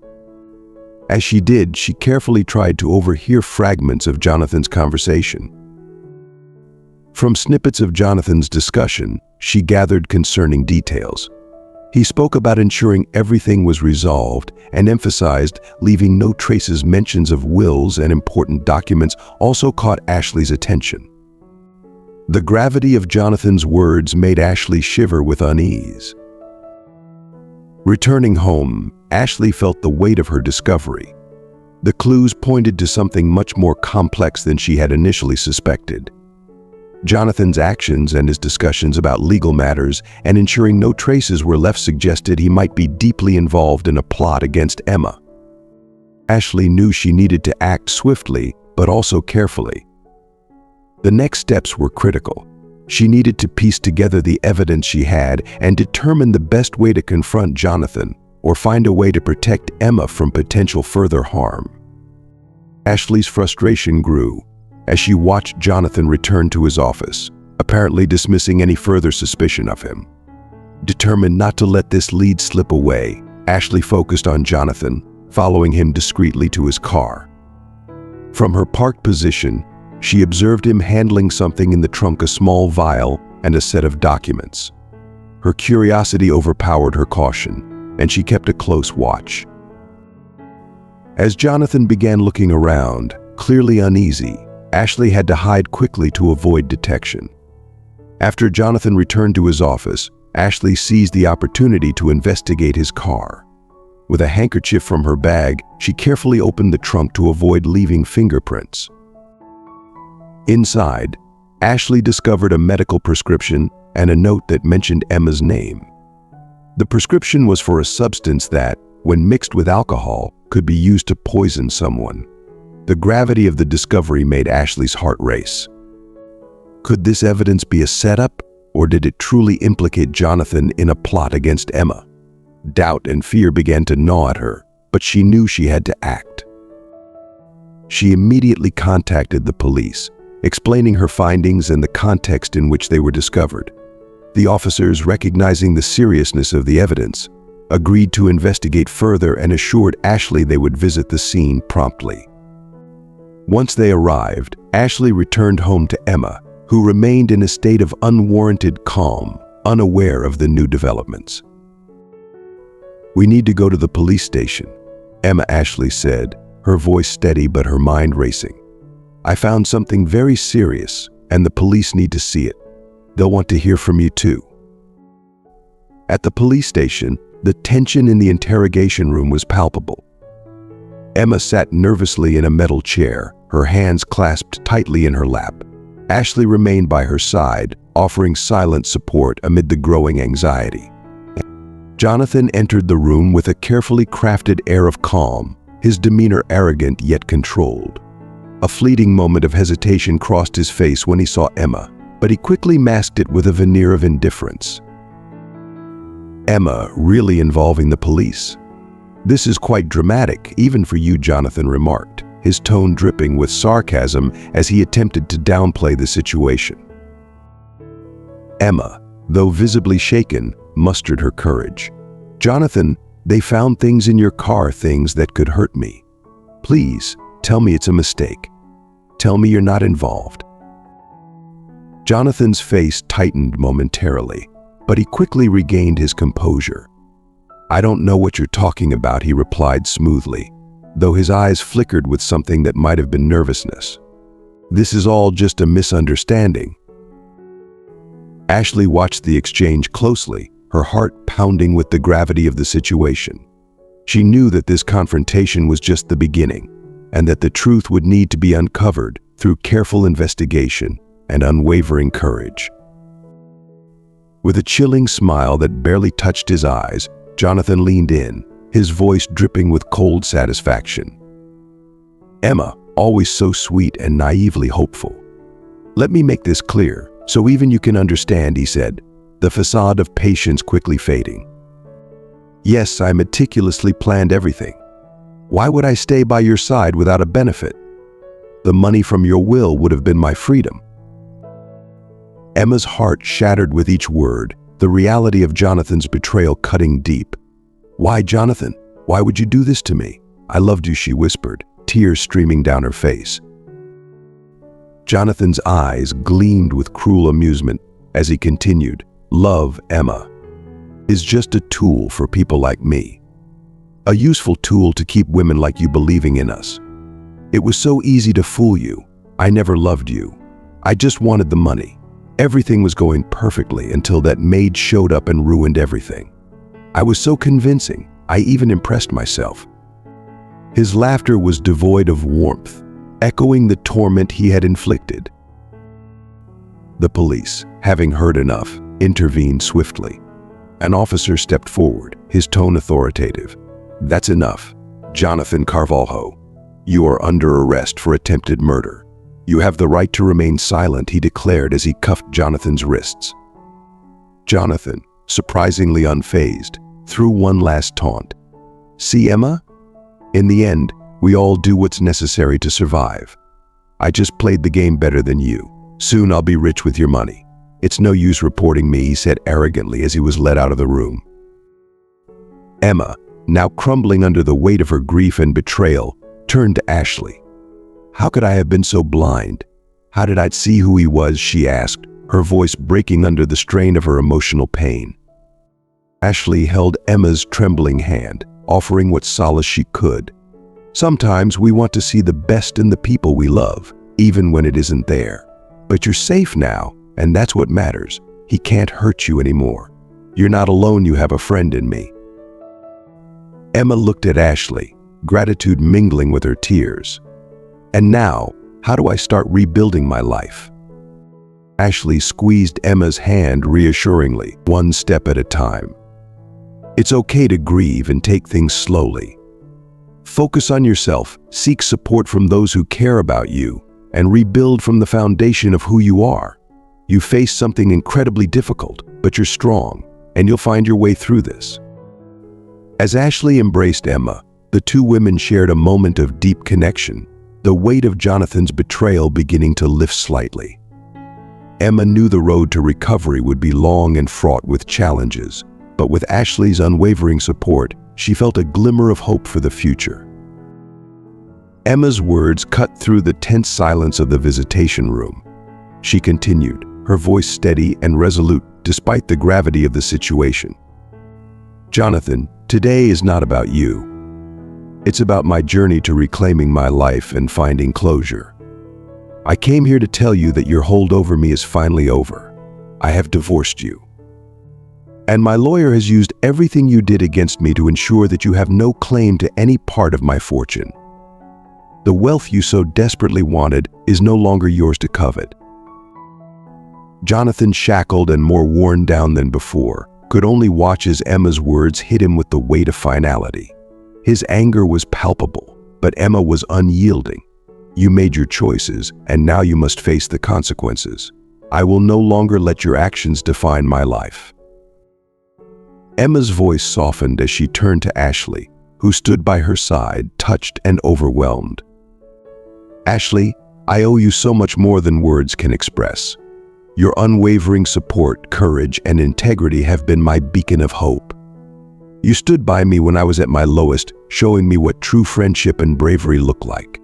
As she did, she carefully tried to overhear fragments of Jonathan's conversation. From snippets of Jonathan's discussion, she gathered concerning details. He spoke about ensuring everything was resolved and emphasized leaving no traces. Mentions of wills and important documents also caught Ashley's attention. The gravity of Jonathan's words made Ashley shiver with unease. Returning home, Ashley felt the weight of her discovery. The clues pointed to something much more complex than she had initially suspected. Jonathan's actions and his discussions about legal matters and ensuring no traces were left suggested he might be deeply involved in a plot against Emma. Ashley knew she needed to act swiftly, but also carefully. The next steps were critical. She needed to piece together the evidence she had and determine the best way to confront Jonathan or find a way to protect Emma from potential further harm. Ashley's frustration grew as she watched Jonathan return to his office, apparently dismissing any further suspicion of him. Determined not to let this lead slip away, Ashley focused on Jonathan, following him discreetly to his car. From her parked position, she observed him handling something in the trunk, a small vial and a set of documents. Her curiosity overpowered her caution, and she kept a close watch. As Jonathan began looking around, clearly uneasy, Ashley had to hide quickly to avoid detection. After Jonathan returned to his office, Ashley seized the opportunity to investigate his car. With a handkerchief from her bag, she carefully opened the trunk to avoid leaving fingerprints. Inside, Ashley discovered a medical prescription and a note that mentioned Emma's name. The prescription was for a substance that, when mixed with alcohol, could be used to poison someone. The gravity of the discovery made Ashley's heart race. Could this evidence be a setup, or did it truly implicate Jonathan in a plot against Emma? Doubt and fear began to gnaw at her, but she knew she had to act. She immediately contacted the police, explaining her findings and the context in which they were discovered. The officers, recognizing the seriousness of the evidence, agreed to investigate further and assured Ashley they would visit the scene promptly. Once they arrived, Ashley returned home to Emma, who remained in a state of unwarranted calm, unaware of the new developments. "We need to go to the police station," Emma Ashley said, her voice steady but her mind racing. "I found something very serious, and the police need to see it. They'll want to hear from you too." At the police station, the tension in the interrogation room was palpable. Emma sat nervously in a metal chair, her hands clasped tightly in her lap. Ashley remained by her side, offering silent support amid the growing anxiety. Jonathan entered the room with a carefully crafted air of calm, his demeanor arrogant yet controlled. A fleeting moment of hesitation crossed his face when he saw Emma, but he quickly masked it with a veneer of indifference. "Emma, really involving the police? This is quite dramatic, even for you," Jonathan remarked, his tone dripping with sarcasm as he attempted to downplay the situation. Emma, though visibly shaken, mustered her courage. "Jonathan, they found things in your car, things that could hurt me. Please, tell me it's a mistake. Tell me you're not involved." Jonathan's face tightened momentarily, but he quickly regained his composure. "I don't know what you're talking about," he replied smoothly, though his eyes flickered with something that might have been nervousness. "This is all just a misunderstanding." Ashley watched the exchange closely, her heart pounding with the gravity of the situation. She knew that this confrontation was just the beginning, and that the truth would need to be uncovered through careful investigation and unwavering courage. With a chilling smile that barely touched his eyes, Jonathan leaned in, his voice dripping with cold satisfaction. "Emma, always so sweet and naively hopeful. Let me make this clear, so even you can understand," he said, the facade of patience quickly fading. "Yes, I meticulously planned everything. Why would I stay by your side without a benefit? The money from your will would have been my freedom." Emma's heart shattered with each word, the reality of Jonathan's betrayal cutting deep. "Why, Jonathan? Why would you do this to me? I loved you," she whispered, tears streaming down her face. Jonathan's eyes gleamed with cruel amusement as he continued, "Love, Emma, is just a tool for people like me. A useful tool to keep women like you believing in us. It was so easy to fool you. I never loved you. I just wanted the money. Everything was going perfectly until that maid showed up and ruined everything. I was so convincing, I even impressed myself." His laughter was devoid of warmth, echoing the torment he had inflicted. The police, having heard enough, intervened swiftly. An officer stepped forward, his tone authoritative. "That's enough. Jonathan Carvalho, you are under arrest for attempted murder. You have the right to remain silent," he declared as he cuffed Jonathan's wrists. Jonathan, surprisingly unfazed, threw one last taunt. "See, Emma? In the end, we all do what's necessary to survive. I just played the game better than you. Soon I'll be rich with your money. It's no use reporting me," he said arrogantly as he was led out of the room. Emma, now crumbling under the weight of her grief and betrayal, turned to Ashley. "How could I have been so blind? How did I see who he was?" she asked, her voice breaking under the strain of her emotional pain. Ashley held Emma's trembling hand, offering what solace she could. "Sometimes we want to see the best in the people we love, even when it isn't there. But you're safe now, and that's what matters. He can't hurt you anymore. You're not alone, you have a friend in me." Emma looked at Ashley, gratitude mingling with her tears. "And now, how do I start rebuilding my life?" Ashley squeezed Emma's hand reassuringly, one step at a time. "It's okay to grieve and take things slowly. Focus on yourself, seek support from those who care about you, and rebuild from the foundation of who you are. You face something incredibly difficult, but you're strong, and you'll find your way through this." As Ashley embraced Emma, the two women shared a moment of deep connection, the weight of Jonathan's betrayal beginning to lift slightly. Emma knew the road to recovery would be long and fraught with challenges, but with Ashley's unwavering support, she felt a glimmer of hope for the future. Emma's words cut through the tense silence of the visitation room. She continued, her voice steady and resolute despite the gravity of the situation. "Jonathan, today is not about you. It's about my journey to reclaiming my life and finding closure. I came here to tell you that your hold over me is finally over. I have divorced you. And my lawyer has used everything you did against me to ensure that you have no claim to any part of my fortune. The wealth you so desperately wanted is no longer yours to covet." Jonathan, shackled and more worn down than before, could only watch as Emma's words hit him with the weight of finality. His anger was palpable, but Emma was unyielding. "You made your choices, and now you must face the consequences. I will no longer let your actions define my life." Emma's voice softened as she turned to Ashley, who stood by her side, touched and overwhelmed. "Ashley, I owe you so much more than words can express. Your unwavering support, courage, and integrity have been my beacon of hope. You stood by me when I was at my lowest, showing me what true friendship and bravery look like."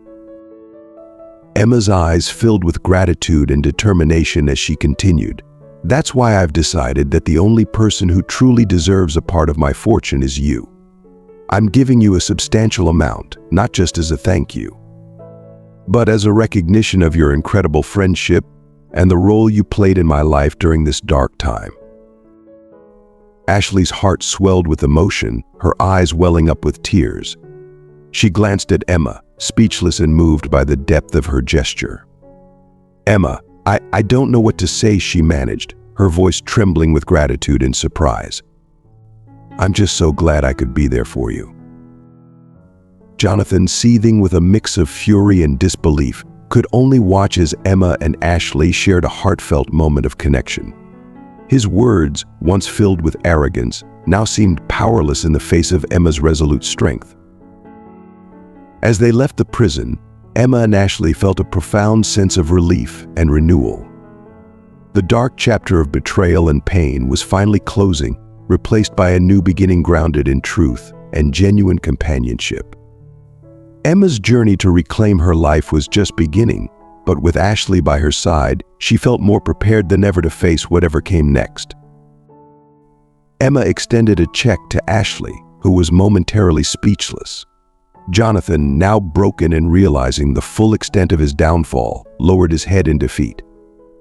Emma's eyes filled with gratitude and determination as she continued, "That's why I've decided that the only person who truly deserves a part of my fortune is you. I'm giving you a substantial amount, not just as a thank you, but as a recognition of your incredible friendship and the role you played in my life during this dark time." Ashley's heart swelled with emotion, her eyes welling up with tears. She glanced at Emma, speechless and moved by the depth of her gesture. "Emma, I don't know what to say," she managed, her voice trembling with gratitude and surprise. "I'm just so glad I could be there for you." Jonathan, seething with a mix of fury and disbelief, could only watch as Emma and Ashley shared a heartfelt moment of connection. His words, once filled with arrogance, now seemed powerless in the face of Emma's resolute strength. As they left the prison, Emma and Ashley felt a profound sense of relief and renewal. The dark chapter of betrayal and pain was finally closing, replaced by a new beginning grounded in truth and genuine companionship. Emma's journey to reclaim her life was just beginning, but with Ashley by her side, she felt more prepared than ever to face whatever came next. Emma extended a check to Ashley, who was momentarily speechless. Jonathan, now broken and realizing the full extent of his downfall, lowered his head in defeat.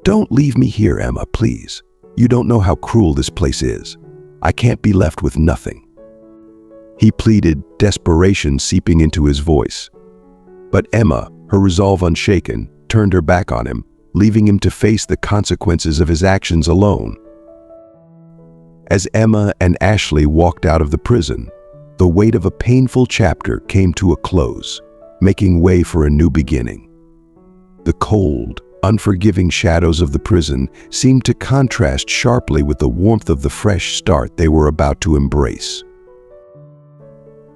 "Don't leave me here, Emma, please. You don't know how cruel this place is. I can't be left with nothing," he pleaded, desperation seeping into his voice. But Emma, her resolve unshaken, turned her back on him, leaving him to face the consequences of his actions alone. As Emma and Ashley walked out of the prison, the weight of a painful chapter came to a close, making way for a new beginning. The cold, unforgiving shadows of the prison seemed to contrast sharply with the warmth of the fresh start they were about to embrace.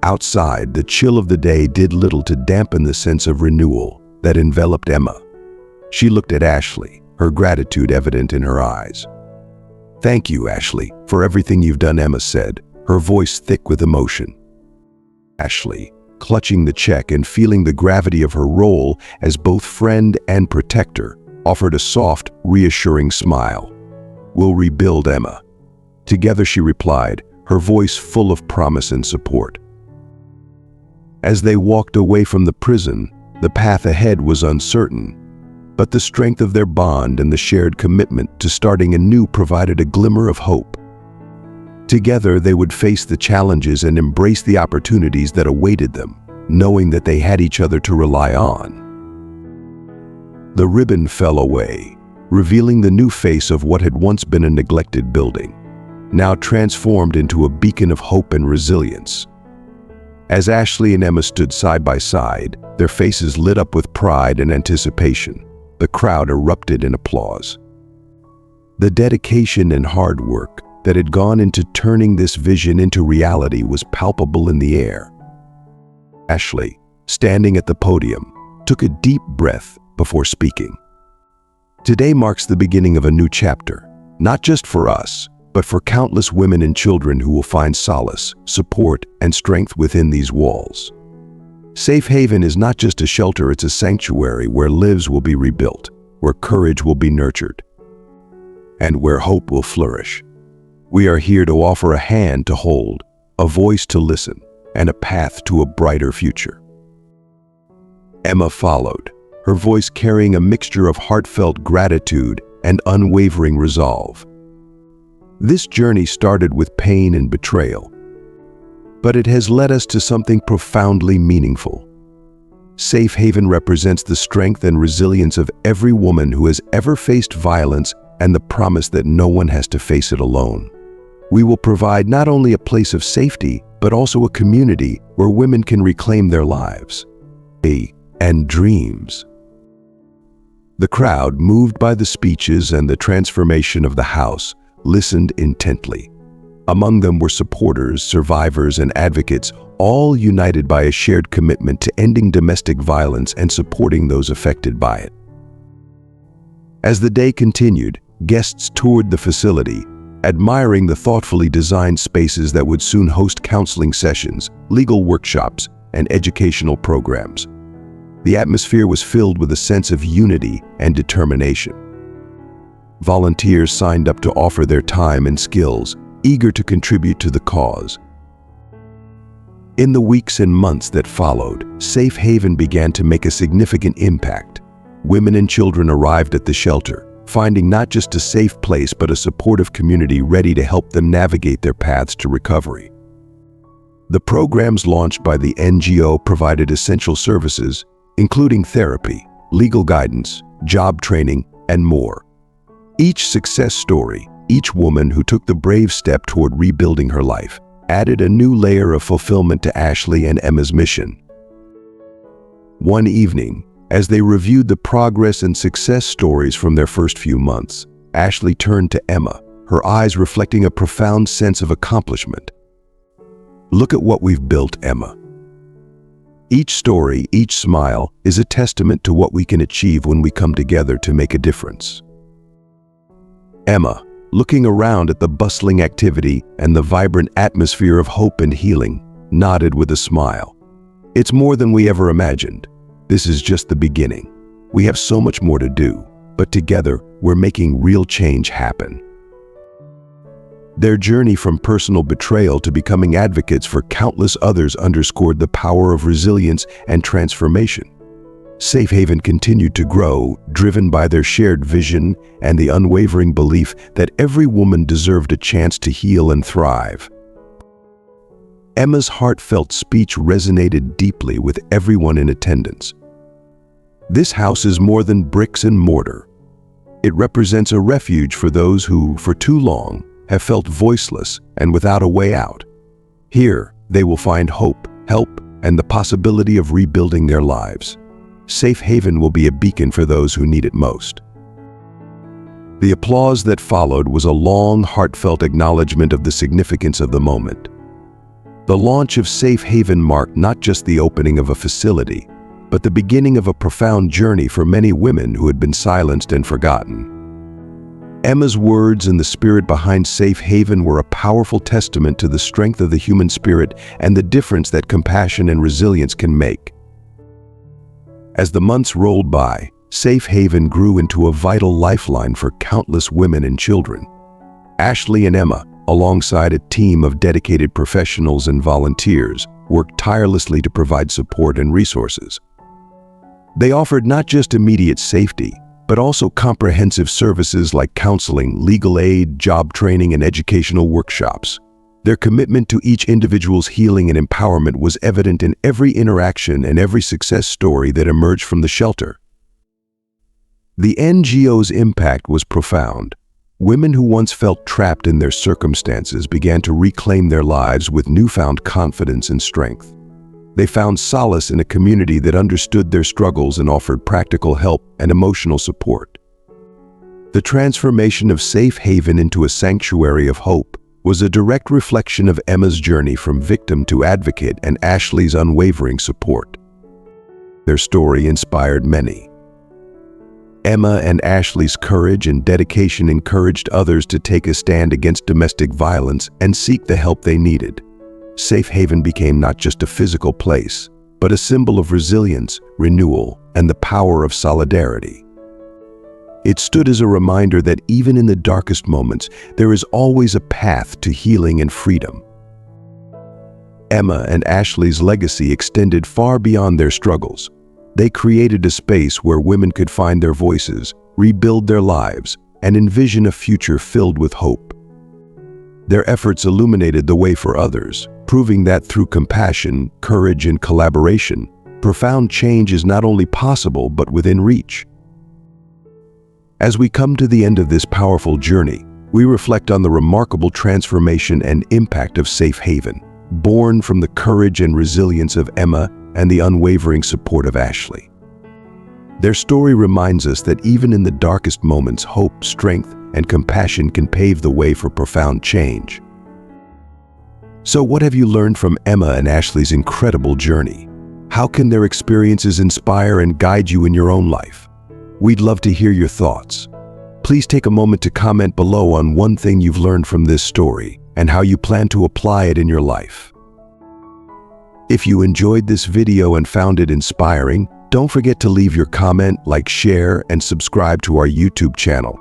Outside, the chill of the day did little to dampen the sense of renewal that enveloped Emma. She looked at Ashley, her gratitude evident in her eyes. "Thank you, Ashley, for everything you've done," Emma said, her voice thick with emotion. Ashley, clutching the check and feeling the gravity of her role as both friend and protector, offered a soft, reassuring smile. "We'll rebuild, Emma." Together, she replied, her voice full of promise and support. As they walked away from the prison, the path ahead was uncertain, but the strength of their bond and the shared commitment to starting anew provided a glimmer of hope. Together, they would face the challenges and embrace the opportunities that awaited them, knowing that they had each other to rely on. The ribbon fell away, revealing the new face of what had once been a neglected building, now transformed into a beacon of hope and resilience. As Ashley and Emma stood side by side, their faces lit up with pride and anticipation. The crowd erupted in applause. The dedication and hard work that had gone into turning this vision into reality was palpable in the air. Ashley, standing at the podium, took a deep breath before speaking. "Today marks the beginning of a new chapter, not just for us, but for countless women and children who will find solace, support, and strength within these walls. Safe Haven is not just a shelter, it's a sanctuary where lives will be rebuilt, where courage will be nurtured, and where hope will flourish. We are here to offer a hand to hold, a voice to listen, and a path to a brighter future. Emma followed, her voice carrying a mixture of heartfelt gratitude and unwavering resolve. This journey started with pain and betrayal, but it has led us to something profoundly meaningful. Safe Haven represents the strength and resilience of every woman who has ever faced violence and the promise that no one has to face it alone. We will provide not only a place of safety, but also a community where women can reclaim their lives and dreams. The crowd, moved by the speeches and the transformation of the house, listened intently. Among them were supporters, survivors, and advocates, all united by a shared commitment to ending domestic violence and supporting those affected by it. As the day continued, guests toured the facility, admiring the thoughtfully designed spaces that would soon host counseling sessions, legal workshops, and educational programs. The atmosphere was filled with a sense of unity and determination. Volunteers signed up to offer their time and skills, eager to contribute to the cause. In the weeks and months that followed, Safe Haven began to make a significant impact. Women and children arrived at the shelter, finding not just a safe place but a supportive community ready to help them navigate their paths to recovery. The programs launched by the NGO provided essential services, including therapy, legal guidance, job training, and more. Each success story, each woman who took the brave step toward rebuilding her life, added a new layer of fulfillment to Ashley and Emma's mission. One evening, as they reviewed the progress and success stories from their first few months, Ashley turned to Emma, her eyes reflecting a profound sense of accomplishment. "Look at what we've built, Emma." Each story, each smile, is a testament to what we can achieve when we come together to make a difference. Emma, looking around at the bustling activity and the vibrant atmosphere of hope and healing, nodded with a smile. "It's more than we ever imagined. This is just the beginning. We have so much more to do, but together we're making real change happen." Their journey from personal betrayal to becoming advocates for countless others underscored the power of resilience and transformation. Safe Haven continued to grow, driven by their shared vision and the unwavering belief that every woman deserved a chance to heal and thrive. Emma's heartfelt speech resonated deeply with everyone in attendance. This house is more than bricks and mortar. It represents a refuge for those who, for too long, have felt voiceless and without a way out. Here, they will find hope, help, and the possibility of rebuilding their lives. Safe Haven will be a beacon for those who need it most. The applause that followed was a long, heartfelt acknowledgement of the significance of the moment. The launch of Safe Haven marked not just the opening of a facility, but the beginning of a profound journey for many women who had been silenced and forgotten. Emma's words and the spirit behind Safe Haven were a powerful testament to the strength of the human spirit and the difference that compassion and resilience can make. As the months rolled by, Safe Haven grew into a vital lifeline for countless women and children. Ashley and Emma, alongside a team of dedicated professionals and volunteers, worked tirelessly to provide support and resources. They offered not just immediate safety, but also comprehensive services like counseling, legal aid, job training, and educational workshops. Their commitment to each individual's healing and empowerment was evident in every interaction and every success story that emerged from the shelter. The NGO's impact was profound. Women who once felt trapped in their circumstances began to reclaim their lives with newfound confidence and strength. They found solace in a community that understood their struggles and offered practical help and emotional support. The transformation of Safe Haven into a sanctuary of hope was a direct reflection of Emma's journey from victim to advocate and Ashley's unwavering support. Their story inspired many. Emma and Ashley's courage and dedication encouraged others to take a stand against domestic violence and seek the help they needed. Safe Haven became not just a physical place, but a symbol of resilience, renewal, and the power of solidarity. It stood as a reminder that even in the darkest moments, there is always a path to healing and freedom. Emma and Ashley's legacy extended far beyond their struggles. They created a space where women could find their voices, rebuild their lives, and envision a future filled with hope. Their efforts illuminated the way for others, proving that through compassion, courage, and collaboration, profound change is not only possible but within reach. As we come to the end of this powerful journey, we reflect on the remarkable transformation and impact of Safe Haven, born from the courage and resilience of Emma and the unwavering support of Ashley. Their story reminds us that even in the darkest moments, hope, strength, and compassion can pave the way for profound change. So what have you learned from Emma and Ashley's incredible journey? How can their experiences inspire and guide you in your own life? We'd love to hear your thoughts. Please take a moment to comment below on one thing you've learned from this story and how you plan to apply it in your life. If you enjoyed this video and found it inspiring, don't forget to leave your comment, like, share, and subscribe to our YouTube channel.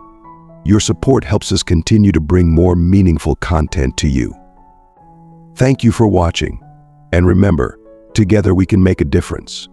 Your support helps us continue to bring more meaningful content to you. Thank you for watching, and remember, together we can make a difference.